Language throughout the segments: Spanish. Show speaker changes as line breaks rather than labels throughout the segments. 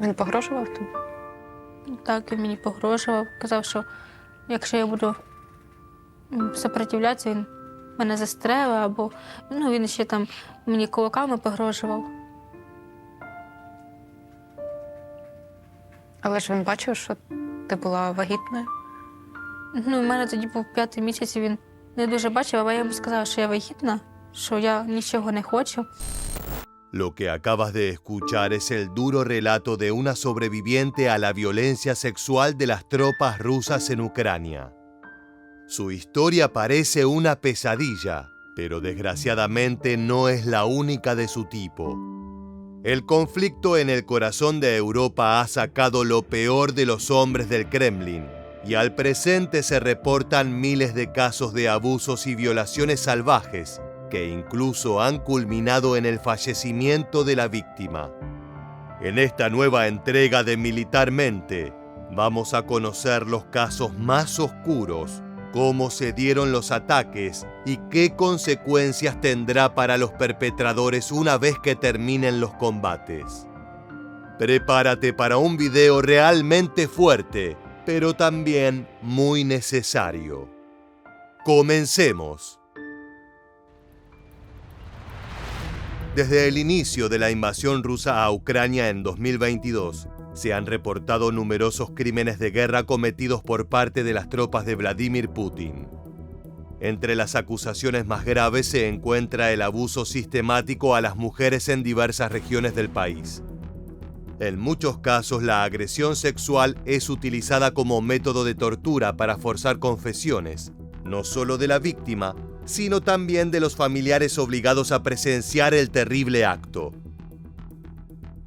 Він погрожував тобі?
Так, він мені погрожував. Казав, що якщо я буду сопротивлятися, він мене застрелить, або він ще там мені кулаками погрожував.
Але ж він бачив, що ти була вагітною?
У мене тоді був 5-й місяць, і він не дуже бачив, але я йому сказала, що я вагітна, що я нічого не хочу.
Lo que acabas de escuchar es el duro relato de una sobreviviente a la violencia sexual de las tropas rusas en Ucrania. Su historia parece una pesadilla, pero desgraciadamente no es la única de su tipo. El conflicto en el corazón de Europa ha sacado lo peor de los hombres del Kremlin, y al presente se reportan miles de casos de abusos y violaciones salvajes que incluso han culminado en el fallecimiento de la víctima. En esta nueva entrega de Militarmente, vamos a conocer los casos más oscuros, cómo se dieron los ataques y qué consecuencias tendrá para los perpetradores una vez que terminen los combates. Prepárate para un video realmente fuerte, pero también muy necesario. Comencemos. Desde el inicio de la invasión rusa a Ucrania en 2022, se han reportado numerosos crímenes de guerra cometidos por parte de las tropas de Vladimir Putin. Entre las acusaciones más graves se encuentra el abuso sistemático a las mujeres en diversas regiones del país. En muchos casos, la agresión sexual es utilizada como método de tortura para forzar confesiones, no solo de la víctima, sino también de los familiares obligados a presenciar el terrible acto.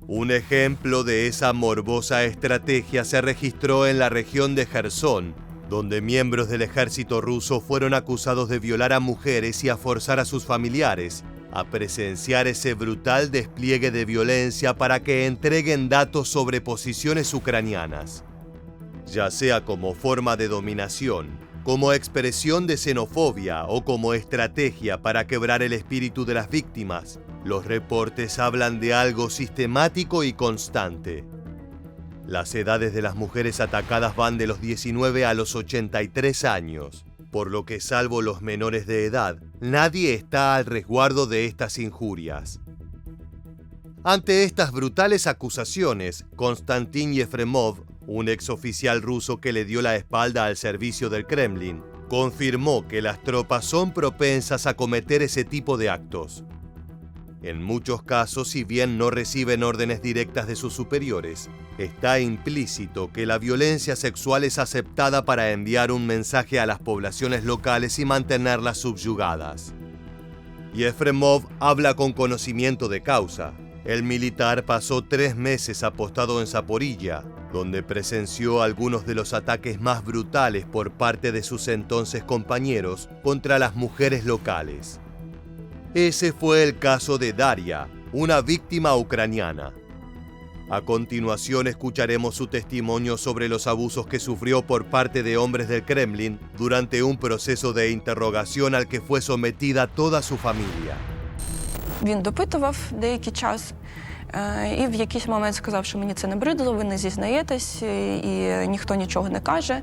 Un ejemplo de esa morbosa estrategia se registró en la región de Jersón, donde miembros del ejército ruso fueron acusados de violar a mujeres y a forzar a sus familiares a presenciar ese brutal despliegue de violencia para que entreguen datos sobre posiciones ucranianas. Ya sea como forma de dominación, como expresión de xenofobia o como estrategia para quebrar el espíritu de las víctimas, los reportes hablan de algo sistemático y constante. Las edades de las mujeres atacadas van de los 19 a los 83 años, por lo que salvo los menores de edad, nadie está al resguardo de estas injurias. Ante estas brutales acusaciones, Konstantin Yefremov, un exoficial ruso que le dio la espalda al servicio del Kremlin, confirmó que las tropas son propensas a cometer ese tipo de actos. En muchos casos, si bien no reciben órdenes directas de sus superiores, está implícito que la violencia sexual es aceptada para enviar un mensaje a las poblaciones locales y mantenerlas subyugadas. Yefremov habla con conocimiento de causa. El militar pasó 3 meses apostado en Zaporilla, donde presenció algunos de los ataques más brutales por parte de sus entonces compañeros contra las mujeres locales. Ese fue el caso de Daria, una víctima ucraniana. A continuación escucharemos su testimonio sobre los abusos que sufrió por parte de hombres del Kremlin durante un proceso de interrogación al que fue sometida toda su familia.
Він допитував деякий час і в якийсь момент сказав, що мені це набридло, ви не зізнаєтесь, і ніхто нічого не каже,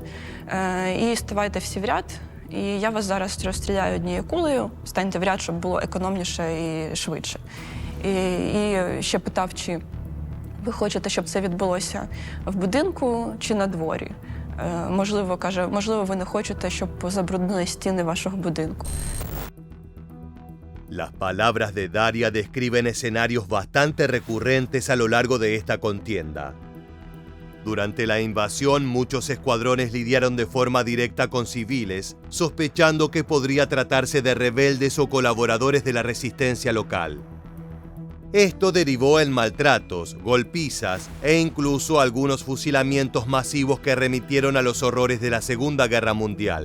і ставайте всі в ряд, і я вас зараз розстріляю однією кулею, станьте в ряд, щоб було економніше і швидше. І ще питав, чи ви хочете, щоб це відбулося в будинку чи на дворі. Можливо, каже, можливо, ви не хочете, щоб забруднили стіни вашого будинку.
Las palabras de Daria describen escenarios bastante recurrentes a lo largo de esta contienda. Durante la invasión, muchos escuadrones lidiaron de forma directa con civiles, sospechando que podría tratarse de rebeldes o colaboradores de la resistencia local. Esto derivó en maltratos, golpizas e incluso algunos fusilamientos masivos que remitieron a los horrores de la Segunda Guerra Mundial.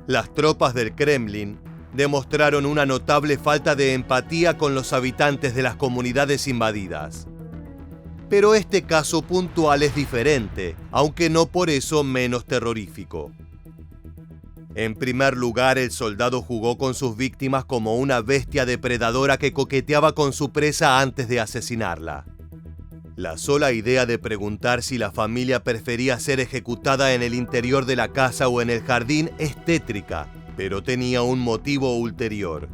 Las tropas del Kremlin demostraron una notable falta de empatía con los habitantes de las comunidades invadidas. Pero este caso puntual es diferente, aunque no por eso menos terrorífico. En primer lugar, el soldado jugó con sus víctimas como una bestia depredadora que coqueteaba con su presa antes de asesinarla. La sola idea de preguntar si la familia prefería ser ejecutada en el interior de la casa o en el jardín es tétrica, pero tenía un motivo ulterior: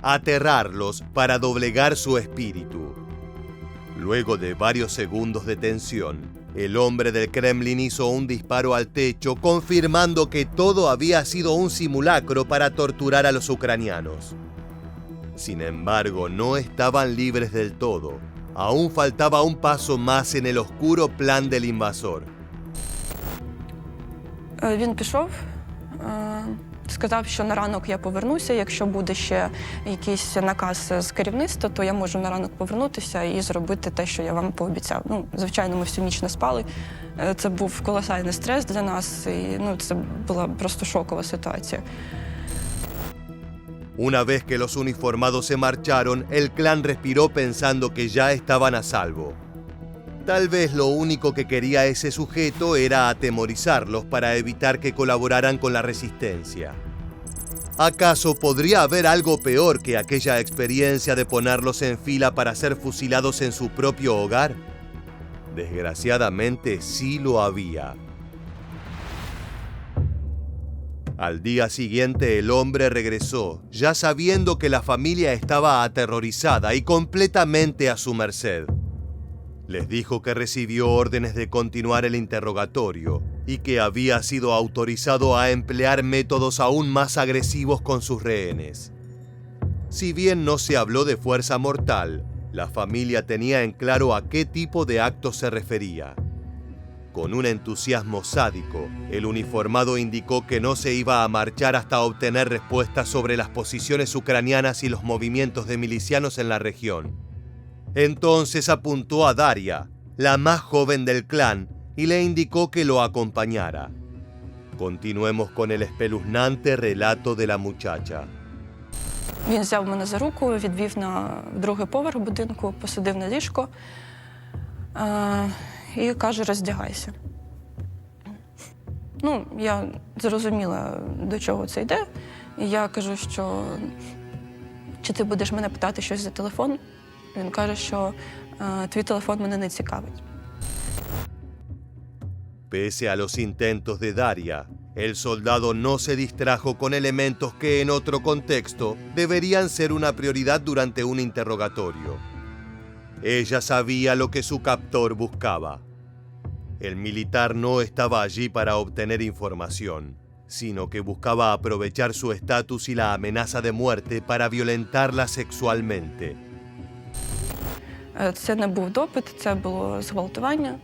aterrarlos para doblegar su espíritu. Luego de varios segundos de tensión, el hombre del Kremlin hizo un disparo al techo, confirmando que todo había sido un simulacro para torturar a los ucranianos. Sin embargo, no estaban libres del todo. Aún faltaba un paso más en el oscuro plan del invasor.
Він пішов, сказав, що на ранок я повернуся. Якщо буде ще якийсь наказ з керівництва, то я можу на ранок повернутися і зробити те, що я вам пообіцяв. Ну, звичайно, ми всю ніч не спали. Це був колосальний стрес для нас, і це була просто шокова ситуація.
Una vez que los uniformados se marcharon, el clan respiró pensando que ya estaban a salvo. Tal vez lo único que quería ese sujeto era atemorizarlos para evitar que colaboraran con la resistencia. ¿Acaso podría haber algo peor que aquella experiencia de ponerlos en fila para ser fusilados en su propio hogar? Desgraciadamente sí lo había. Al día siguiente el hombre regresó, ya sabiendo que la familia estaba aterrorizada y completamente a su merced. Les dijo que recibió órdenes de continuar el interrogatorio y que había sido autorizado a emplear métodos aún más agresivos con sus rehenes. Si bien no se habló de fuerza mortal, la familia tenía en claro a qué tipo de acto se refería. Con un entusiasmo sádico, el uniformado indicó que no se iba a marchar hasta obtener respuestas sobre las posiciones ucranianas y los movimientos de milicianos en la región. Entonces apuntó a Daria, la más joven del clan, y le indicó que lo acompañara. Continuemos con el espeluznante relato de la muchacha.
Він взяв мене за руку, відвів на другий поверх будинку, посадив на ліжко і каже: роздягайся. Я зрозуміла, до чого це йде. І я кажу, що чи ти будеш мене питати щось за телефон? Він каже, що твій телефон мене не цікавить.
Pese a los intentos de Daria, el soldado no se distrajo con elementos que en otro contexto deberían ser una prioridad durante un interrogatorio. Ella sabía lo que su captor buscaba. El militar no estaba allí para obtener información, sino que buscaba aprovechar su estatus y la amenaza de muerte para violentarla sexualmente.
Це не був допит, це було зґвалтування.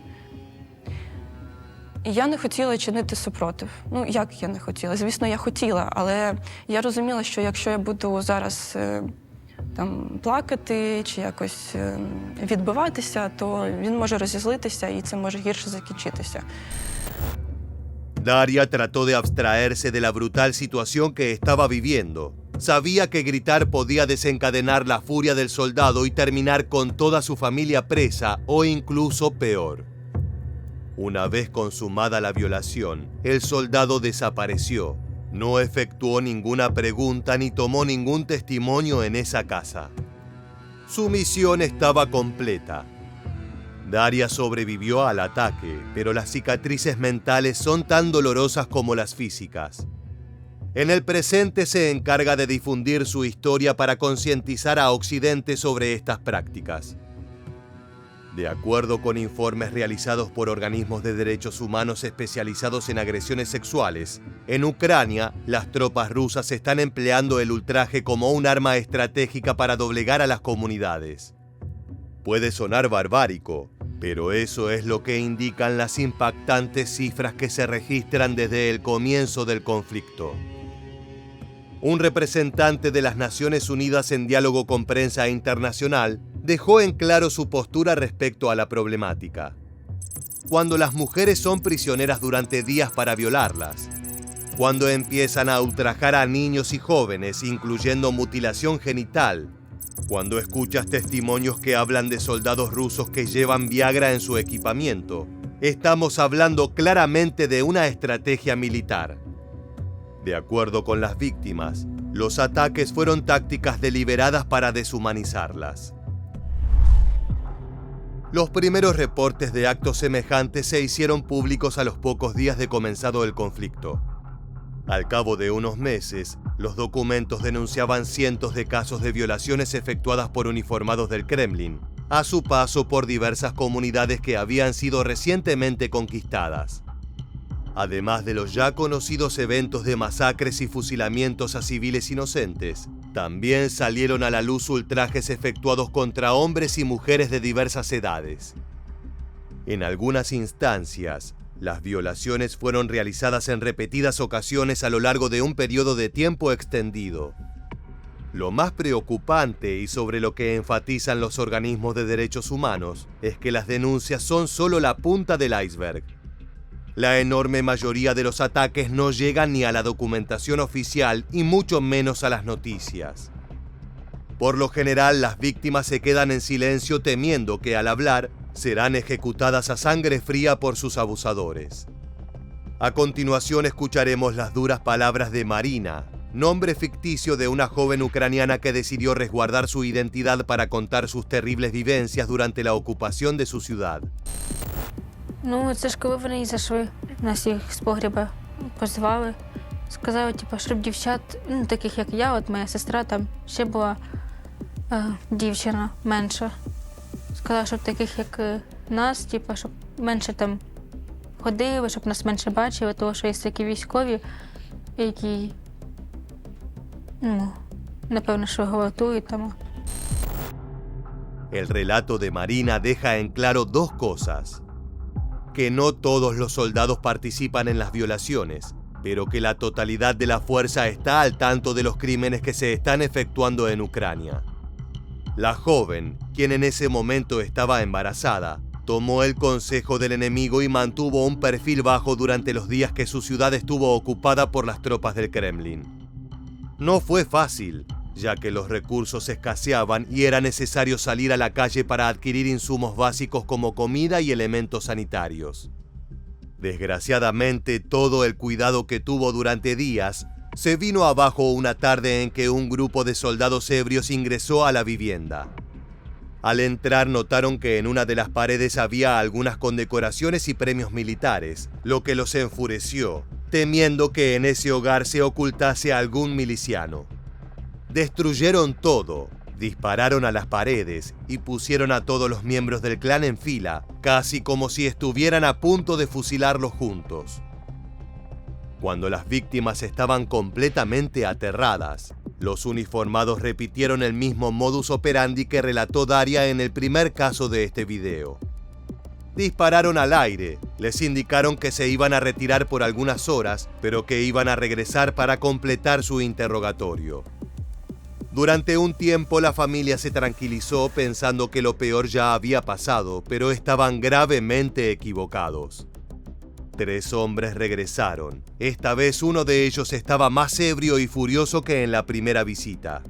І я не хотіла чинити супротив. Як я не хотіла? Звісно, я хотіла, але я розуміла, що якщо я буду зараз плакати чи якось відбиватися, то він може розізлитися і це може гірше закінчитися.
Daria trató de abstraerse de la brutal situación que estaba viviendo. Sabía que gritar podía desencadenar la furia del soldado y terminar con toda su familia presa o incluso peor. Una vez consumada la violación, el soldado desapareció. No efectuó ninguna pregunta ni tomó ningún testimonio en esa casa. Su misión estaba completa. Daria sobrevivió al ataque, pero las cicatrices mentales son tan dolorosas como las físicas. En el presente se encarga de difundir su historia para concientizar a Occidente sobre estas prácticas. De acuerdo con informes realizados por organismos de derechos humanos especializados en agresiones sexuales, en Ucrania, las tropas rusas están empleando el ultraje como un arma estratégica para doblegar a las comunidades. Puede sonar barbárico, pero eso es lo que indican las impactantes cifras que se registran desde el comienzo del conflicto. Un representante de las Naciones Unidas en diálogo con prensa internacional dejó en claro su postura respecto a la problemática. Cuando las mujeres son prisioneras durante días para violarlas, cuando empiezan a ultrajar a niños y jóvenes, incluyendo mutilación genital, cuando escuchas testimonios que hablan de soldados rusos que llevan Viagra en su equipamiento, estamos hablando claramente de una estrategia militar. De acuerdo con las víctimas, los ataques fueron tácticas deliberadas para deshumanizarlas. Los primeros reportes de actos semejantes se hicieron públicos a los pocos días de comenzado el conflicto. Al cabo de unos meses, los documentos denunciaban cientos de casos de violaciones efectuadas por uniformados del Kremlin, a su paso por diversas comunidades que habían sido recientemente conquistadas. Además de los ya conocidos eventos de masacres y fusilamientos a civiles inocentes, también salieron a la luz ultrajes efectuados contra hombres y mujeres de diversas edades. En algunas instancias, las violaciones fueron realizadas en repetidas ocasiones a lo largo de un periodo de tiempo extendido. Lo más preocupante y sobre lo que enfatizan los organismos de derechos humanos es que las denuncias son solo la punta del iceberg. La enorme mayoría de los ataques no llegan ni a la documentación oficial y mucho menos a las noticias. Por lo general, las víctimas se quedan en silencio temiendo que al hablar serán ejecutadas a sangre fría por sus abusadores. A continuación escucharemos las duras palabras de Marina, nombre ficticio de una joven ucraniana que decidió resguardar su identidad para contar sus terribles vivencias durante la ocupación de su ciudad.
Ну, це ж коли вони її зайшли, нас їх з погреба позвали, сказали, типу, щоб дівчат, ну, таких як я, от моя сестра, там ще була дівчина менша. Сказали, щоб таких як нас, типу, щоб менше там ходили, щоб нас менше бачили, тому що є такі військові, які, ну, напевно, що гвалтують там.
El relato de Marina deja en claro dos cosas: que no todos los soldados participan en las violaciones, pero que la totalidad de la fuerza está al tanto de los crímenes que se están efectuando en Ucrania. La joven, quien en ese momento estaba embarazada, tomó el consejo del enemigo y mantuvo un perfil bajo durante los días que su ciudad estuvo ocupada por las tropas del Kremlin. No fue fácil, ya que los recursos escaseaban y era necesario salir a la calle para adquirir insumos básicos como comida y elementos sanitarios. Desgraciadamente, todo el cuidado que tuvo durante días se vino abajo una tarde en que un grupo de soldados ebrios ingresó a la vivienda. Al entrar notaron que en una de las paredes había algunas condecoraciones y premios militares, lo que los enfureció, temiendo que en ese hogar se ocultase algún miliciano. Destruyeron todo, dispararon a las paredes y pusieron a todos los miembros del clan en fila, casi como si estuvieran a punto de fusilarlos juntos. Cuando las víctimas estaban completamente aterradas, los uniformados repitieron el mismo modus operandi que relató Daria en el primer caso de este video. Dispararon al aire, les indicaron que se iban a retirar por algunas horas, pero que iban a regresar para completar su interrogatorio. Durante un tiempo la familia se tranquilizó pensando que lo peor ya había pasado, pero estaban gravemente equivocados. 3 hombres regresaron. Esta vez uno de ellos estaba más ebrio y furioso que en la primera visita.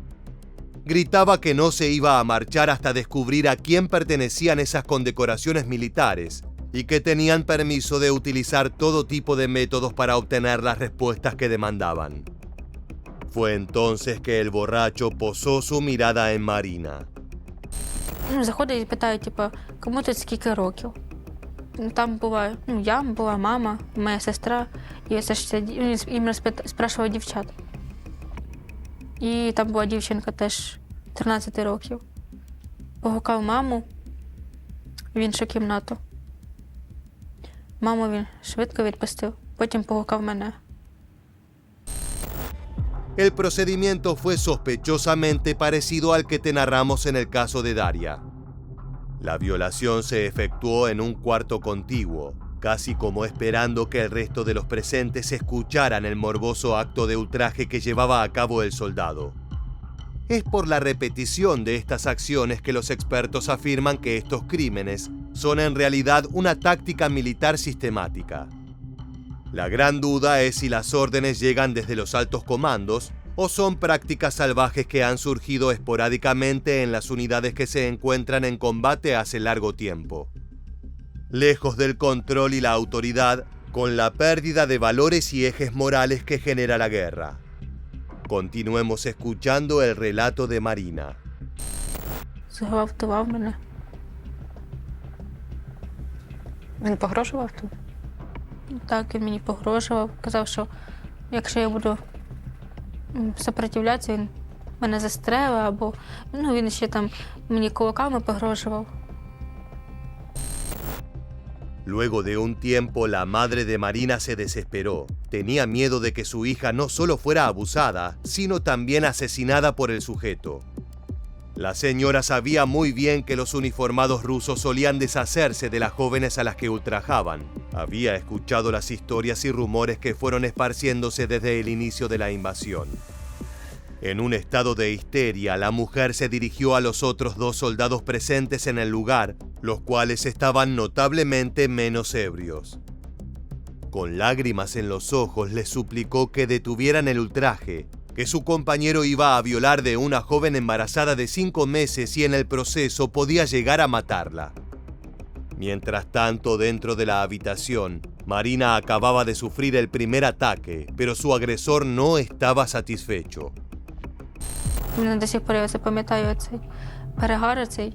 Gritaba que no se iba a marchar hasta descubrir a quién pertenecían esas condecoraciones militares y que tenían permiso de utilizar todo tipo de métodos para obtener las respuestas que demandaban. Fue entonces que el borracho posó su mirada en Marina.
Заходить і питають, типу, кому тут скільки років? Там була, я, була мама, моя сестра, і це ж він іменно спрашував дівчат. І там була дівчинка теж 13 років. Погукав маму в іншу кімнату. Маму він швидко відпустив, потім погукав мене.
El procedimiento fue sospechosamente parecido al que te narramos en el caso de Daria. La violación se efectuó en un cuarto contiguo, casi como esperando que el resto de los presentes escucharan el morboso acto de ultraje que llevaba a cabo el soldado. Es por la repetición de estas acciones que los expertos afirman que estos crímenes son en realidad una táctica militar sistemática. La gran duda es si las órdenes llegan desde los altos comandos o son prácticas salvajes que han surgido esporádicamente en las unidades que se encuentran en combate hace largo tiempo. Lejos del control y la autoridad, con la pérdida de valores y ejes morales que genera la guerra. Continuemos escuchando el relato de Marina.
Зґвалтував мене.
Він погрожував тобі?
Так, він мені погрожував, казав, що якщо я буду сопротивлятися, він мене застрелить, або він ще там мені кулаками погрожував.
Luego de un tiempo, la madre de Marina se desesperó. Tenía miedo de que su hija no solo fuera abusada, sino también asesinada por el sujeto. La señora sabía muy bien que los uniformados rusos solían deshacerse de las jóvenes a las que ultrajaban. Había escuchado las historias y rumores que fueron esparciéndose desde el inicio de la invasión. En un estado de histeria, la mujer se dirigió a los otros 2 soldados presentes en el lugar, los cuales estaban notablemente menos ebrios. Con lágrimas en los ojos, les suplicó que detuvieran el ultraje, que su compañero iba a violar de una joven embarazada de 5 meses y en el proceso podía llegar a matarla. Mientras tanto, dentro de la habitación, Marina acababa de sufrir el primer ataque, pero su agresor no estaba satisfecho.
Мене до сих пор я запам'ятаю цей перегар, цей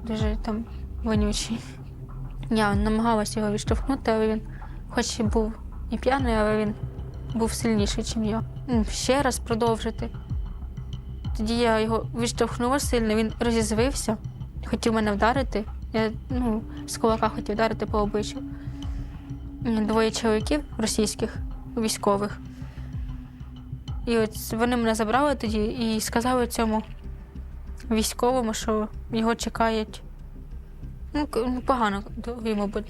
дуже там вонючий. Я намагалася його відштовхнути, але він, хоч і був і п'яний, але він був сильніший, ніж я. Ще раз продовжити. Тоді я його відштовхнула сильно, він розізлився, хотів мене вдарити. Я з кулака хотів вдарити по обличчю. 2 чоловіків російських, військових. І от вони мене забрали тоді і сказали цьому військовому, що його чекають. Погано йому буде.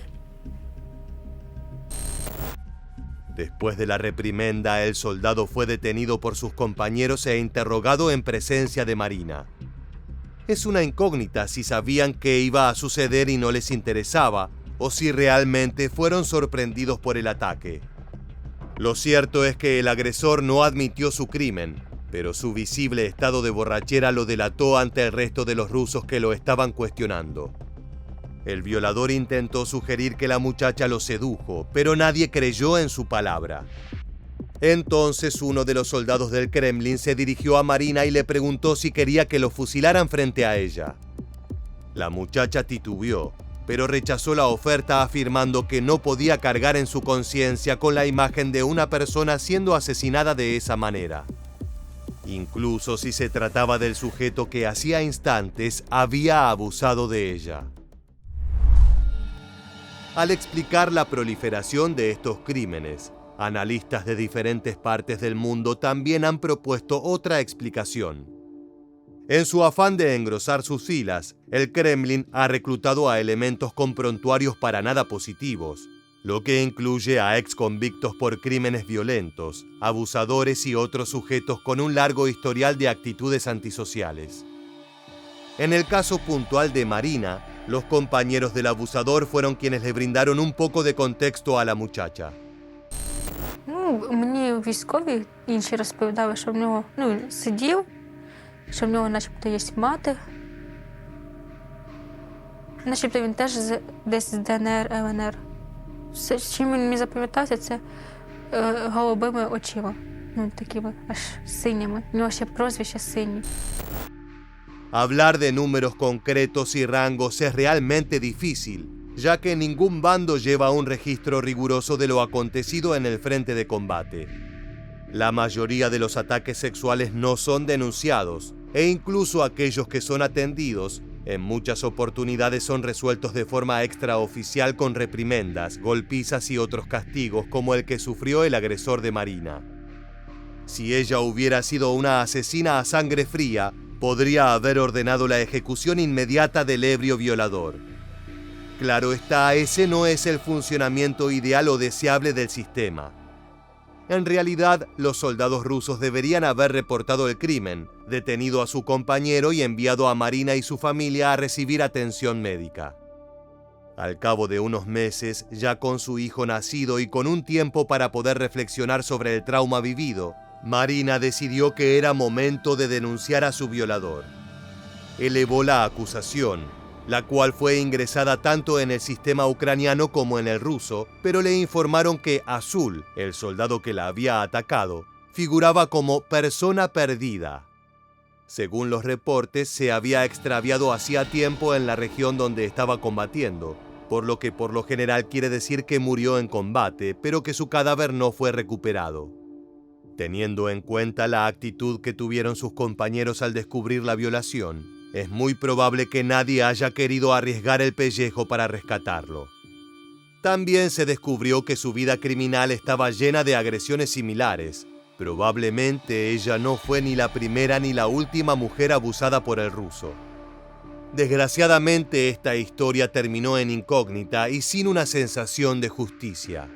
Después de la reprimenda, el soldado fue detenido por sus compañeros e interrogado en presencia de Marina. Es una incógnita si sabían qué iba a suceder y no les interesaba, o si realmente fueron sorprendidos por el ataque. Lo cierto es que el agresor no admitió su crimen, pero su visible estado de borrachera lo delató ante el resto de los rusos que lo estaban cuestionando. El violador intentó sugerir que la muchacha lo sedujo, pero nadie creyó en su palabra. Entonces uno de los soldados del Kremlin se dirigió a Marina y le preguntó si quería que lo fusilaran frente a ella. La muchacha titubeó, pero rechazó la oferta afirmando que no podía cargar en su conciencia con la imagen de una persona siendo asesinada de esa manera. Incluso si se trataba del sujeto que hacía instantes había abusado de ella. Al explicar la proliferación de estos crímenes, analistas de diferentes partes del mundo también han propuesto otra explicación. En su afán de engrosar sus filas, el Kremlin ha reclutado a elementos con prontuarios para nada positivos, lo que incluye a exconvictos por crímenes violentos, abusadores y otros sujetos con un largo historial de actitudes antisociales. En el caso puntual de Marina, los compañeros del abusador fueron quienes le brindaron un poco de contexto a la muchacha.
Мені військові інші розповідали, що в нього сидів, що в нього начебто є мати. Начебто він теж десь з ДНР, ЛНР. Все, чим він мені запам'ятався, це голубими очима. Такими аж синіми. У нього ще прізвище синій.
Hablar de números concretos y rangos es realmente difícil, ya que ningún bando lleva un registro riguroso de lo acontecido en el frente de combate. La mayoría de los ataques sexuales no son denunciados, e incluso aquellos que son atendidos, en muchas oportunidades son resueltos de forma extraoficial con reprimendas, golpizas y otros castigos como el que sufrió el agresor de Marina. Si ella hubiera sido una asesina a sangre fría, podría haber ordenado la ejecución inmediata del ebrio violador. Claro está, ese no es el funcionamiento ideal o deseable del sistema. En realidad, los soldados rusos deberían haber reportado el crimen, detenido a su compañero y enviado a Marina y su familia a recibir atención médica. Al cabo de unos meses, ya con su hijo nacido y con un tiempo para poder reflexionar sobre el trauma vivido, Marina decidió que era momento de denunciar a su violador. Elevó la acusación, la cual fue ingresada tanto en el sistema ucraniano como en el ruso, pero le informaron que Azul, el soldado que la había atacado, figuraba como persona perdida. Según los reportes, se había extraviado hacía tiempo en la región donde estaba combatiendo, por lo que por lo general quiere decir que murió en combate, pero que su cadáver no fue recuperado. Teniendo en cuenta la actitud que tuvieron sus compañeros al descubrir la violación, es muy probable que nadie haya querido arriesgar el pellejo para rescatarlo. También se descubrió que su vida criminal estaba llena de agresiones similares. Probablemente ella no fue ni la primera ni la última mujer abusada por el ruso. Desgraciadamente, esta historia terminó en incógnita y sin una sensación de justicia.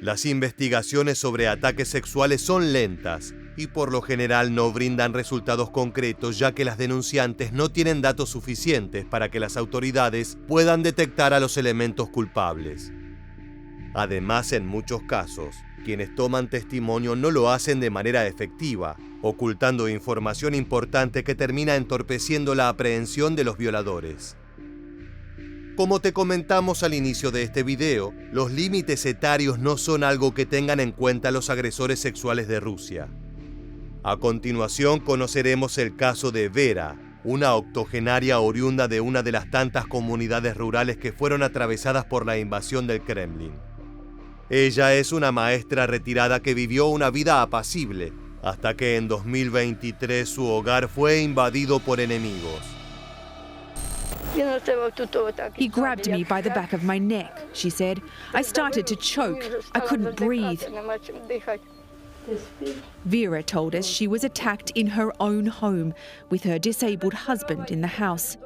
Las investigaciones sobre ataques sexuales son lentas y por lo general no brindan resultados concretos, ya que las denunciantes no tienen datos suficientes para que las autoridades puedan detectar a los elementos culpables. Además, en muchos casos, quienes toman testimonio no lo hacen de manera efectiva, ocultando información importante que termina entorpeciendo la aprehensión de los violadores. Como te comentamos al inicio de este video, los límites etarios no son algo que tengan en cuenta los agresores sexuales de Rusia. A continuación conoceremos el caso de Vera, una octogenaria oriunda de una de las tantas comunidades rurales que fueron atravesadas por la invasión del Kremlin. Ella es una maestra retirada que vivió una vida apacible, hasta que en 2023 su hogar fue invadido por enemigos.
He grabbed me by the back of my neck, she said. I started to choke. I couldn't breathe. Vera told us she was attacked in her own home, with her disabled husband in the house.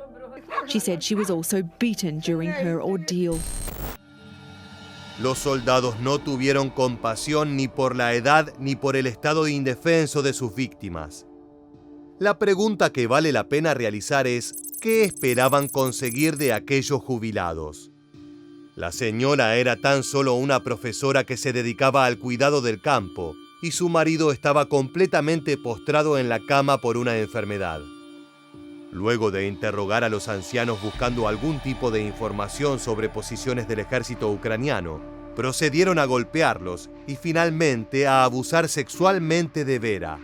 She said she was also beaten during her ordeal.
Los soldados no tuvieron compasión ni por la edad ni por el estado de indefenso de sus víctimas. La pregunta que vale la pena realizar es: ¿qué esperaban conseguir de aquellos jubilados? La señora era tan solo una profesora que se dedicaba al cuidado del campo, y su marido estaba completamente postrado en la cama por una enfermedad. Luego de interrogar a los ancianos buscando algún tipo de información sobre posiciones del ejército ucraniano, procedieron a golpearlos y finalmente a abusar sexualmente de Vera.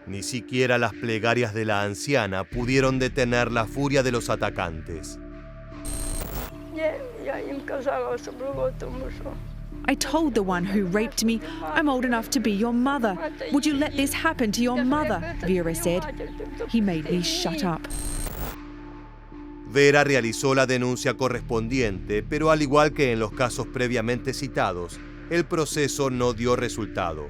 Ni siquiera las plegarias de la anciana pudieron detener la furia de los atacantes.
I told the one who raped me, I'm old enough to be your mother. Would you let this happen to your mother? Vera said. He made me shut up.
Vera realizó la denuncia correspondiente, pero al igual que en los casos previamente citados, el proceso no dio resultado.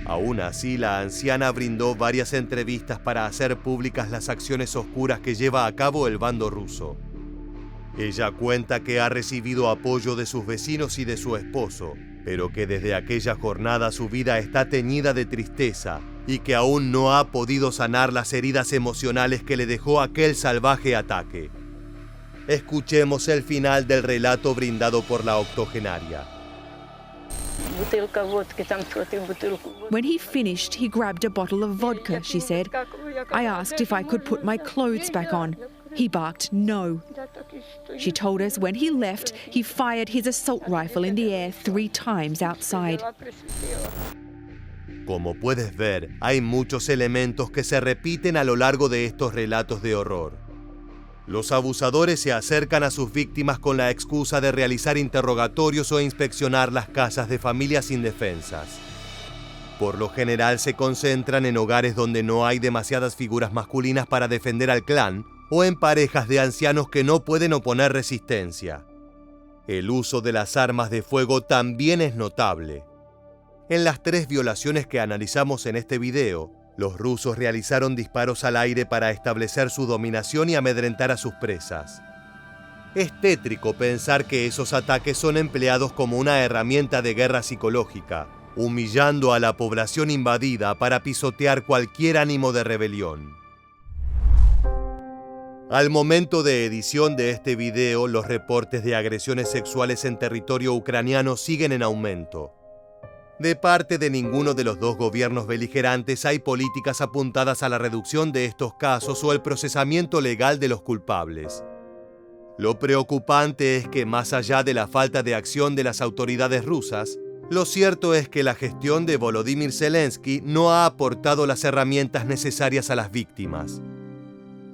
Aún así, la anciana brindó varias entrevistas para hacer públicas las acciones oscuras que lleva a cabo el bando ruso. Ella cuenta que ha recibido apoyo de sus vecinos y de su esposo, pero que desde aquella jornada su vida está teñida de tristeza y que aún no ha podido sanar las heridas emocionales que le dejó aquel salvaje ataque. Escuchemos el final del relato brindado por la octogenaria.
When he finished, he grabbed a bottle of vodka, she said. I asked if I could put my clothes back on. He barked no. She told us when he left, he fired his assault rifle in the air 3 times outside.
Como puedes ver, hay muchos elementos que se repiten a lo largo de estos relatos de horror. Los abusadores se acercan a sus víctimas con la excusa de realizar interrogatorios o inspeccionar las casas de familias indefensas. Por lo general se concentran en hogares donde no hay demasiadas figuras masculinas para defender al clan o en parejas de ancianos que no pueden oponer resistencia. El uso de las armas de fuego también es notable. En las 3 violaciones que analizamos en este video, los rusos realizaron disparos al aire para establecer su dominación y amedrentar a sus presas. Es tétrico pensar que esos ataques son empleados como una herramienta de guerra psicológica, humillando a la población invadida para pisotear cualquier ánimo de rebelión. Al momento de edición de este video, los reportes de agresiones sexuales en territorio ucraniano siguen en aumento. De parte de ninguno de los 2 gobiernos beligerantes hay políticas apuntadas a la reducción de estos casos o el procesamiento legal de los culpables. Lo preocupante es que más allá de la falta de acción de las autoridades rusas, lo cierto es que la gestión de Volodymyr Zelensky no ha aportado las herramientas necesarias a las víctimas.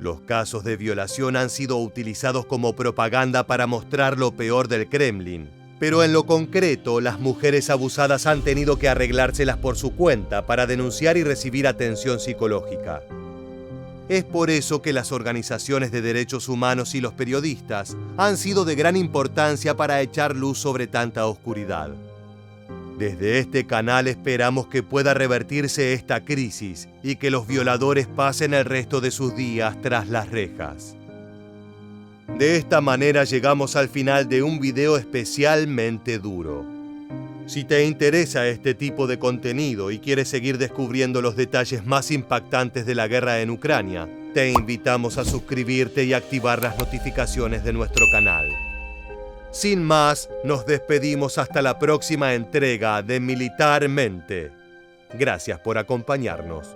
Los casos de violación han sido utilizados como propaganda para mostrar lo peor del Kremlin, pero en lo concreto, las mujeres abusadas han tenido que arreglárselas por su cuenta para denunciar y recibir atención psicológica. Es por eso que las organizaciones de derechos humanos y los periodistas han sido de gran importancia para echar luz sobre tanta oscuridad. Desde este canal esperamos que pueda revertirse esta crisis y que los violadores pasen el resto de sus días tras las rejas. De esta manera llegamos al final de un video especialmente duro. Si te interesa este tipo de contenido y quieres seguir descubriendo los detalles más impactantes de la guerra en Ucrania, te invitamos a suscribirte y activar las notificaciones de nuestro canal. Sin más, nos despedimos hasta la próxima entrega de Militarmente. Gracias por acompañarnos.